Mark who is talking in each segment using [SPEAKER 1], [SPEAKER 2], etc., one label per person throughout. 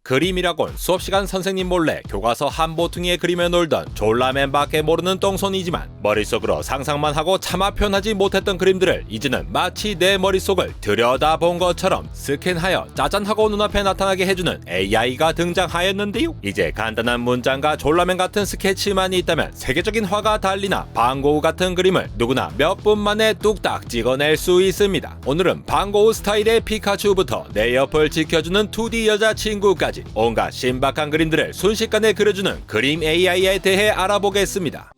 [SPEAKER 1] 그림이라곤 수업시간 선생님 몰래 교과서 한 보퉁이에 그리며 놀던 졸라맨밖에 모르는 똥손이지만 머릿속으로 상상만 하고 차마 표현하지 못했던 그림들을 이제는 마치 내 머릿속을 들여다본 것처럼 스캔하여 짜잔하고 눈앞에 나타나게 해주는 AI가 등장하였는데요. 이제 간단한 문장과 졸라맨 같은 스케치만이 있다면 세계적인 화가 달리나 방고우 같은 그림을 누구나 몇 분 만에 뚝딱 찍어낼 수 있습니다. 오늘은 방고우 스타일의 피카츄부터 내 옆을 지켜주는 2D 여자친구까지 온갖 신박한 그림들을 순식간에 그려주는 그림 AI에 대해 알아보겠습니다.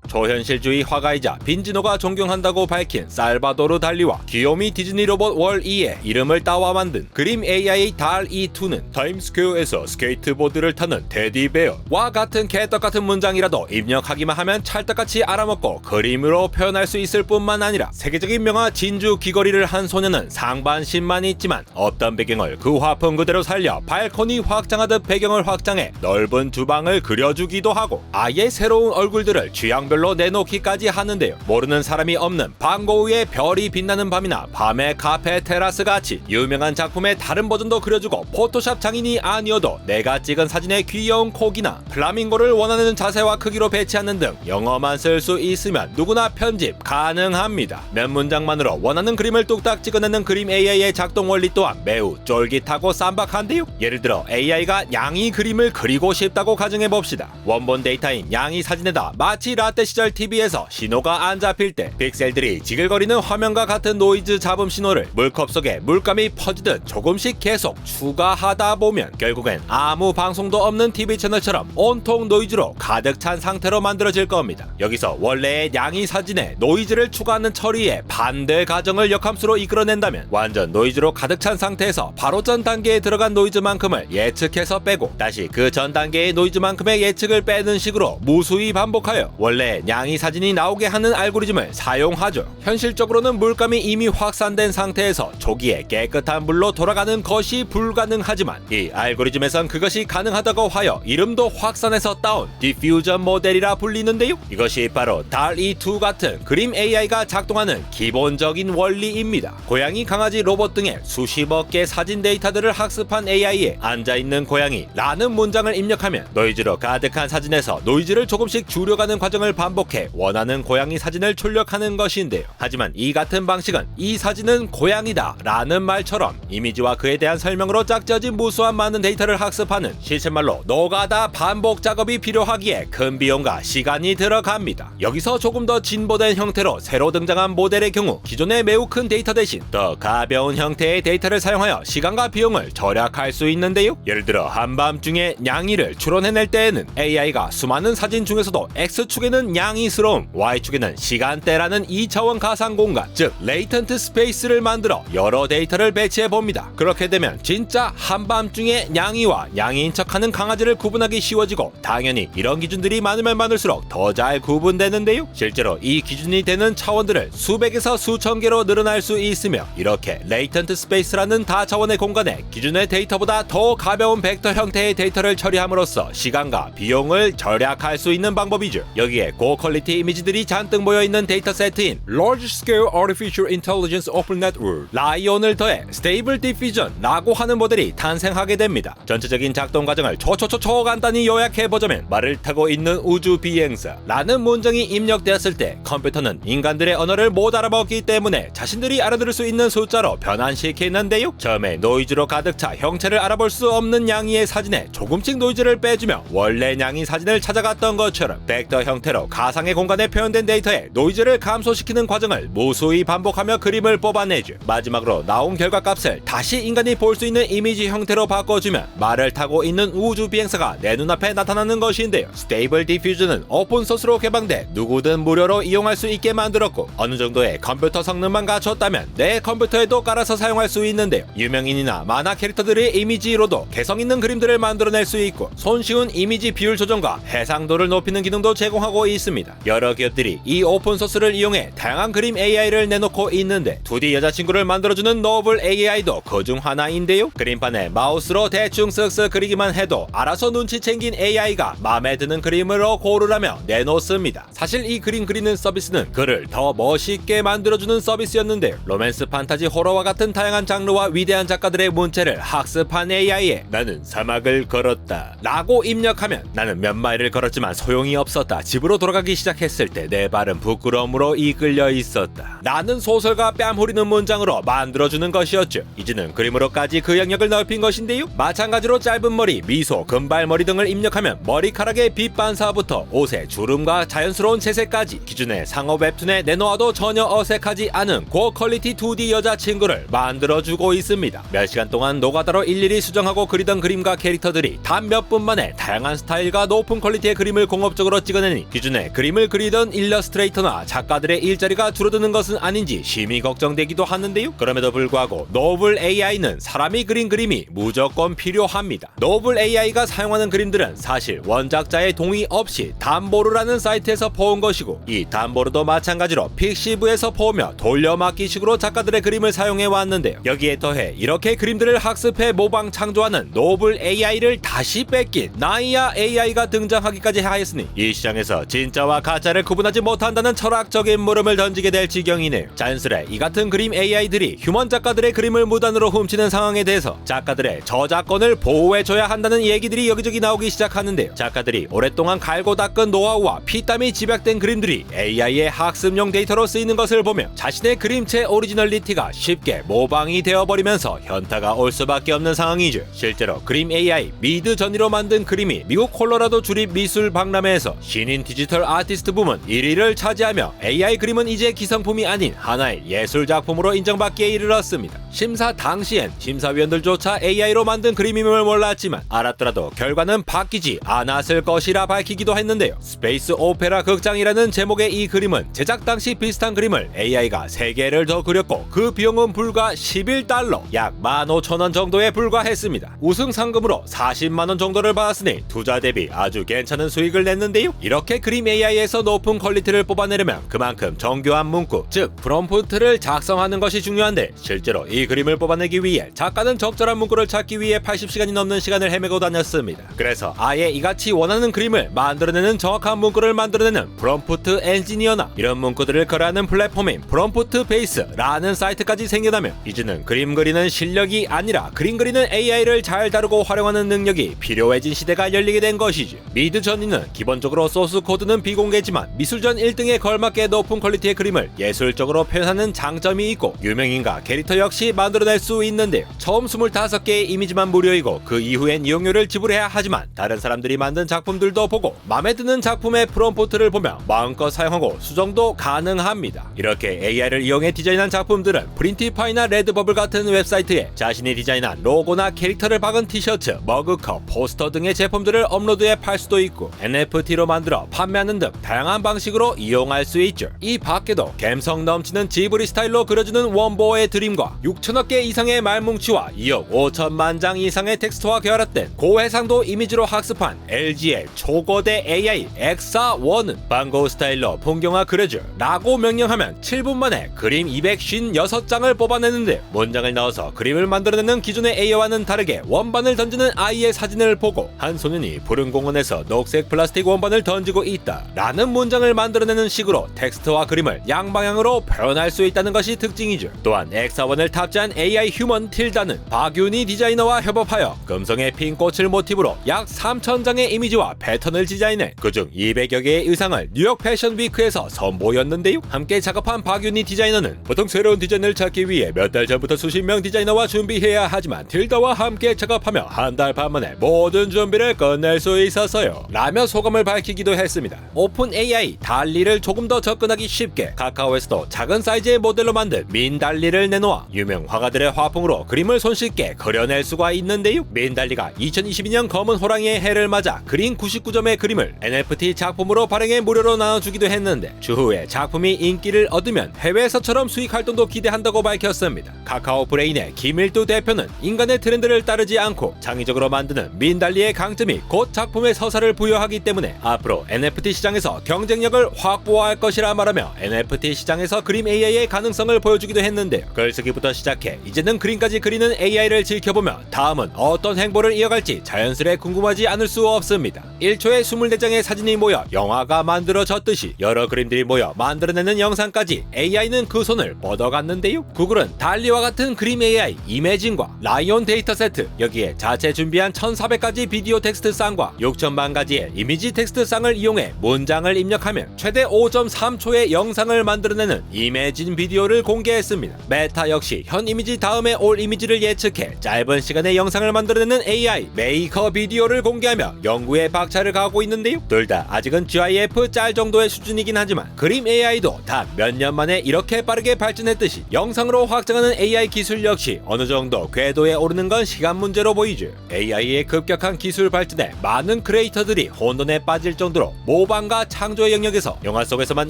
[SPEAKER 1] 초현실주의 화가이자 빈지노가 존경한다고 밝힌 살바도르 달리와 귀요미 디즈니 로봇 월-E의 이름을 따와 만든 그림 AI 달-E2는 타임스퀘어에서 스케이트보드를 타는 테디베어와 같은 개떡같은 문장이라도 입력하기만 하면 찰떡같이 알아먹고 그림으로 표현할 수 있을 뿐만 아니라 세계적인 명화 진주 귀걸이를 한 소녀는 상반신만 있지만 없던 배경을 그 화풍 그대로 살려 발코니 확장하듯 배경을 확장해 넓은 주방을 그려주기도 하고 아예 새로운 얼굴들을 취향별로 내놓기까지 하는데요. 모르는 사람이 없는 방고우의 별이 빛나는 밤이나 밤의 카페 테라스 같이 유명한 작품의 다른 버전도 그려주고 포토샵 장인이 아니어도 내가 찍은 사진의 귀여운 코기나 플라밍고를 원하는 자세와 크기로 배치하는 등 영어만 쓸 수 있으면 누구나 편집 가능합니다. 몇 문장만으로 원하는 그림을 뚝딱 찍어내는 그림 AI의 작동 원리 또한 매우 쫄깃하고 쌈박한데요. 예를 들어 AI가 양이 그림을 그리고 싶다고 가정해봅시다. 원본 데이터인 양이 사진에다 마치 라떼 시절 TV에서 신호가 안 잡힐 때 픽셀들이 지글거리는 화면과 같은 노이즈 잡음 신호를 물컵 속에 물감이 퍼지듯 조금씩 계속 추가하다 보면 결국엔 아무 방송도 없는 TV 채널처럼 온통 노이즈로 가득 찬 상태로 만들어질 겁니다. 여기서 원래의 양이 사진에 노이즈를 추가하는 처리에 반대 가정을 역함수로 이끌어낸다면 완전 노이즈로 가득 찬 상태에서 바로 전 단계에 들어간 노이즈만큼을 예측해서 빼고 다시 그 전 단계의 노이즈만큼의 예측을 빼는 식으로 무수히 반복하여 원래 양이 사진이 나오게 하는 알고리즘을 사용하죠. 현실적으로는 물감이 이미 확산된 상태에서 조기에 깨끗한 물로 돌아가는 것이 불가능하지만 이 알고리즘에선 그것이 가능하다고 하여 이름도 확산해서 따온 디퓨전 모델이라 불리는데요. 이것이 바로 달-E2 같은 그림 AI가 작동하는 기본적인 원리입니다. 고양이, 강아지, 로봇 등의 수십억 개 사진 데이터들을 학습한 AI에 앉아있는 고양이 라는 문장을 입력하면 노이즈로 가득한 사진에서 노이즈를 조금씩 줄여가는 과정을 반복해 원하는 고양이 사진을 출력하는 것인데요. 하지만 이 같은 방식은 이 사진은 고양이다 라는 말처럼 이미지와 그에 대한 설명으로 짝지어진 무수한 많은 데이터를 학습하는 실생말로 노가다 반복 작업이 필요하기에 큰 비용과 시간이 들어갑니다. 여기서 조금 더 진보된 형태로 새로 등장한 모델의 경우 기존의 매우 큰 데이터 대신 더 가벼운 형태의 데이터를 사용하여 시간과 비용을 절약할 수 있는데요. 예를 들어 한밤중에 냥이를 추론해낼 때에는 AI가 수많은 사진 중에서도 X축에는 냥이스러움, Y축에는 시간대라는 2차원 가상 공간, 즉 레이턴트 스페이스를 만들어 여러 데이터를 배치해봅니다. 그렇게 되면 진짜 한밤중에 냥이와 냥이인 척하는 강아지를 구분하기 쉬워지고 당연히 이런 기준들이 많으면 많을수록 더 잘 구분되는데요. 실제로 이 기준이 되는 차원들을 수백에서 수천 개로 늘어날 수 있으며 이렇게 레이턴트 스페이스라는 다차원의 공간에 기존의 데이터보다 더 가벼운 벡터 형태의 데이터를 처리함으로써 시간과 비용을 절약할 수 있는 방법이죠. 여기에 고퀄리티 이미지들이 잔뜩 모여있는 데이터 세트인 Large Scale Artificial Intelligence Open Network 라이온을 더해 Stable Diffusion 라고 하는 모델이 탄생하게 됩니다. 전체적인 작동 과정을 초간단히 요약해보자면 말을 타고 있는 우주 비행사 라는 문장이 입력되었을 때 컴퓨터는 인간들의 언어를 못 알아먹기 때문에 자신들이 알아들을 수 있는 숫자로 변환시키는데요. 처음에 노이즈로 가득 차 형체를 알아볼 수 없는 냥이의 사진에 조금씩 노이즈를 빼주며 원래 냥이 사진을 찾아갔던 것처럼 벡터 형태로 가상의 공간에 표현된 데이터에 노이즈를 감소시키는 과정을 무수히 반복하며 그림을 뽑아내죠. 마지막으로 나온 결과값을 다시 인간이 볼 수 있는 이미지 형태로 바꿔주면 말을 타고 있는 우주 비행사가 내 눈앞에 나타나는 것인데요. 스테이블 디퓨전은 오픈소스로 개방돼 누구든 무료로 이용할 수 있게 만들었고 어느 정도의 컴퓨터 성능만 갖췄다면 내 컴퓨터에도 깔아서 사용할 수 있는데요. 유명인이나 만화 캐릭터들의 이미지로도 개성 있는 그림들을 만들어낼 수 있고 손쉬운 이미지 비율 조정과 해상도를 높이는 기능도 제공하고 있습니다. 있습니다. 여러 기업들이 이 오픈소스를 이용해 다양한 그림 AI를 내놓고 있는데 2D 여자친구를 만들어주는 노블 AI도 그중 하나인데요. 그림판에 마우스로 대충 쓱쓱 그리기만 해도 알아서 눈치 챙긴 AI가 마음에 드는 그림으로 고르라며 내놓습니다. 사실 이 그림 그리는 서비스는 글을 더 멋있게 만들어주는 서비스였는데요. 로맨스, 판타지, 호러와 같은 다양한 장르와 위대한 작가들의 문체를 학습한 AI에 나는 사막을 걸었다 라고 입력하면 나는 몇 마일을 걸었지만 소용이 없었다. 집으로 돌아가기 시작했을 때 내 발은 부끄러움으로 이끌려 있었다. 라는 소설가 뺨 후리는 문장으로 만들어주는 것이었죠. 이제는 그림으로까지 그 영역을 넓힌 것인데요. 마찬가지로 짧은 머리, 미소, 금발머리 등을 입력하면 머리카락의 빛 반사부터 옷의 주름과 자연스러운 채색까지 기존의 상업 웹툰에 내놓아도 전혀 어색하지 않은 고퀄리티 2D 여자친구를 만들어주고 있습니다. 몇 시간 동안 노가다로 일일이 수정하고 그리던 그림과 캐릭터들이 단 몇 분 만에 다양한 스타일과 높은 퀄리티의 그림을 공업적으로 찍어내니 기존에 그림을 그리던 일러스트레이터나 작가들의 일자리가 줄어드는 것은 아닌지 심히 걱정되기도 하는데요. 그럼에도 불구하고 노블 AI는 사람이 그린 그림이 무조건 필요합니다. 노블 AI가 사용하는 그림들은 사실 원작자의 동의 없이 담보르라는 사이트에서 퍼온 것이고 이 담보르도 마찬가지로 픽시브에서 퍼오며 돌려막기식으로 작가들의 그림을 사용해 왔는데요. 여기에 더해 이렇게 그림들을 학습해 모방 창조하는 노블 AI를 다시 뺏긴 나이아 AI가 등장하기까지 하였으니 이 시장에서 진짜와 가짜를 구분하지 못한다는 철학적인 물음을 던지게 될 지경이네요. 자연스레 이 같은 그림 AI들이 휴먼 작가들의 그림을 무단으로 훔치는 상황에 대해서 작가들의 저작권을 보호해줘야 한다는 얘기들이 여기저기 나오기 시작하는데요. 작가들이 오랫동안 갈고 닦은 노하우와 피땀이 집약된 그림들이 AI의 학습용 데이터로 쓰이는 것을 보며 자신의 그림체 오리지널리티가 쉽게 모방이 되어버리면서 현타가 올 수밖에 없는 상황이죠. 실제로 그림 AI 미드 전이로 만든 그림이 미국 콜로라도 주립 미술 박람회에서 신인 디지털 아티스트 부문 1위를 차지하며 AI 그림은 이제 기성품이 아닌 하나의 예술 작품으로 인정받기에 이르렀습니다. 심사 당시엔 심사위원들조차 AI로 만든 그림임을 몰랐지만 알았더라도 결과는 바뀌지 않았을 것이라 밝히기도 했는데요. 스페이스 오페라 극장이라는 제목의 이 그림은 제작 당시 비슷한 그림을 AI가 3개를 더 그렸고 그 비용은 불과 11달러 약 15,000원 정도에 불과했습니다. 우승 상금으로 40만원 정도를 받았으니 투자 대비 아주 괜찮은 수익을 냈는데요. 이렇게 그림 AI에서 높은 퀄리티를 뽑아내려면 그만큼 정교한 문구, 즉 프롬프트를 작성하는 것이 중요한데 실제로 이 그림을 뽑아내기 위해 작가는 적절한 문구를 찾기 위해 80시간이 넘는 시간을 헤매고 다녔습니다. 그래서 아예 이같이 원하는 그림을 만들어내는 정확한 문구를 만들어내는 프롬프트 엔지니어나 이런 문구들을 거래하는 플랫폼인 프롬프트 베이스라는 사이트까지 생겨나며 이제는 그림 그리는 실력이 아니라 그림 그리는 AI를 잘 다루고 활용하는 능력이 필요해진 시대가 열리게 된 것이죠. 미드 전이는 기본적으로 소스 코드는 비공개지만 미술전 1등에 걸맞게 높은 퀄리티의 그림을 예술적으로 표현하는 장점이 있고 유명인과 캐릭터 역시 만들어낼 수 있는데요. 처음 25개의 이미지만 무료이고 그 이후엔 이용료를 지불해야 하지만 다른 사람들이 만든 작품들도 보고 마음에 드는 작품의 프롬프트를 보며 마음껏 사용하고 수정도 가능합니다. 이렇게 AI를 이용해 디자인한 작품들은 프린티파이나 레드버블 같은 웹사이트에 자신이 디자인한 로고나 캐릭터를 박은 티셔츠, 머그컵, 포스터 등의 제품들을 업로드해 팔 수도 있고 NFT로 만들어 판매하는 등 다양한 방식으로 이용할 수 있죠. 이 밖에도 감성 넘치는 지브리 스타일로 그려주는 원보의 드림과 6천억 개 이상의 말뭉치와 2억 5천만 장 이상의 텍스트와 결합된 고해상도 이미지로 학습한 LG의 초거대 AI 엑사1은 방고 스타일로 풍경화 그려줘 라고 명령하면 7분 만에 그림 256장을 뽑아내는데 문장을 넣어서 그림을 만들어내는 기존의 AI와는 다르게 원반을 던지는 아이의 사진을 보고 한 소년이 푸른 공원에서 녹색 플라스틱 원반을 던지고 있다 라는 문장을 만들어내는 식으로 텍스트와 그림을 양방향으로 표현할 수 있다는 것이 특징이죠. 또한 엑사1을 탑재한 AI 휴먼 틸다는 박윤희 디자이너와 협업하여 금성의 핀 꽃을 모티브로 약 3,000장의 이미지와 패턴을 디자인해 그중 200여 개의 의상을 뉴욕 패션 위크에서 선보였는데요. 함께 작업한 박윤희 디자이너는 보통 새로운 디자인을 찾기 위해 몇 달 전부터 수십 명 디자이너와 준비해야 하지만 틸다와 함께 작업하며 한 달 반 만에 모든 준비를 끝낼 수 있었어요 라며 소감을 밝히기도 했습니다. 오픈 AI 달리를 조금 더 접근하기 쉽게 카카오에서도 작은 사이즈의 모델로 만든 민 달리를 내놓아 유명 화가들의 화풍으로 그림을 손쉽게 그려낼 수가 있는데요. 민 달리가 2022년 검은 호랑이의 해를 맞아 그린 99점의 그림을 NFT 작품으로 발행해 무료로 나눠주기도 했는데 추후에 작품이 인기를 얻으면 해외에서처럼 수익 활동도 기대한다고 밝혔습니다. 카카오 브레인의 김일두 대표는 인간의 트렌드를 따르지 않고 창의적으로 만드는 민 달리의 강점이 곧 작품의 서사를 부여하기 때문에 앞으로 NFT 시장에서 경쟁력을 확보할 것이라 말하며 NFT 시장에서 그림 AI의 가능성을 보여주기도 했는데요. 글쓰기부터 시작해 이제는 그림까지 그리는 AI를 지켜보며 다음은 어떤 행보를 이어갈지 자연스레 궁금하지 않을 수 없습니다. 1초에 24장의 사진이 모여 영화가 만들어졌듯이 여러 그림들이 모여 만들어내는 영상까지 AI는 그 손을 뻗어갔는데요. 구글은 달리와 같은 그림 AI 이매진과 라이온 데이터 세트, 여기에 자체 준비한 1400가지 비디오 텍스트 쌍과 6000만 가지의 이미지 텍스트 쌍을 이용해 문장을 입력하면 최대 5.3초의 영상을 만들어내는 이매진 비디오를 공개했습니다. 메타 역시 현 이미지 다음에 올 이미지를 예측해 짧은 시간에 영상을 만들어내는 AI 메이커 비디오를 공개하며 연구에 박차를 가하고 있는데요. 둘 다 아직은 GIF 짤 정도의 수준이긴 하지만 그림 AI도 단 몇 년 만에 이렇게 빠르게 발전했듯이 영상으로 확장하는 AI 기술 역시 어느 정도 궤도에 오르는 건 시간 문제로 보이죠. AI의 급격한 기술 발전에 많은 크리에이터들이 혼돈에 빠질 정도로 모방과 창조의 영역에서 영화 속에서만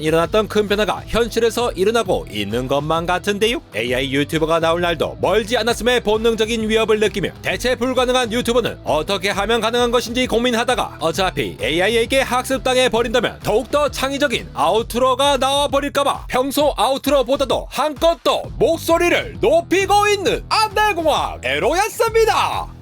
[SPEAKER 1] 일어났던 큰 변화가 현실에서 일어나고 있는 것만 같은데요. AI 유튜버가 나올 날도 멀지 않았음에 본능적인 위협을 느끼며 대체 불가능한 유튜버는 어떻게 하면 가능한 것인지 고민하다가 어차피 AI에게 학습당해 버린다면 더욱더 창의적인 아우트로가 나와버릴까봐 평소 아우트로보다도 한껏 더 목소리를 높이고 있는 안대공학 에로였습니다.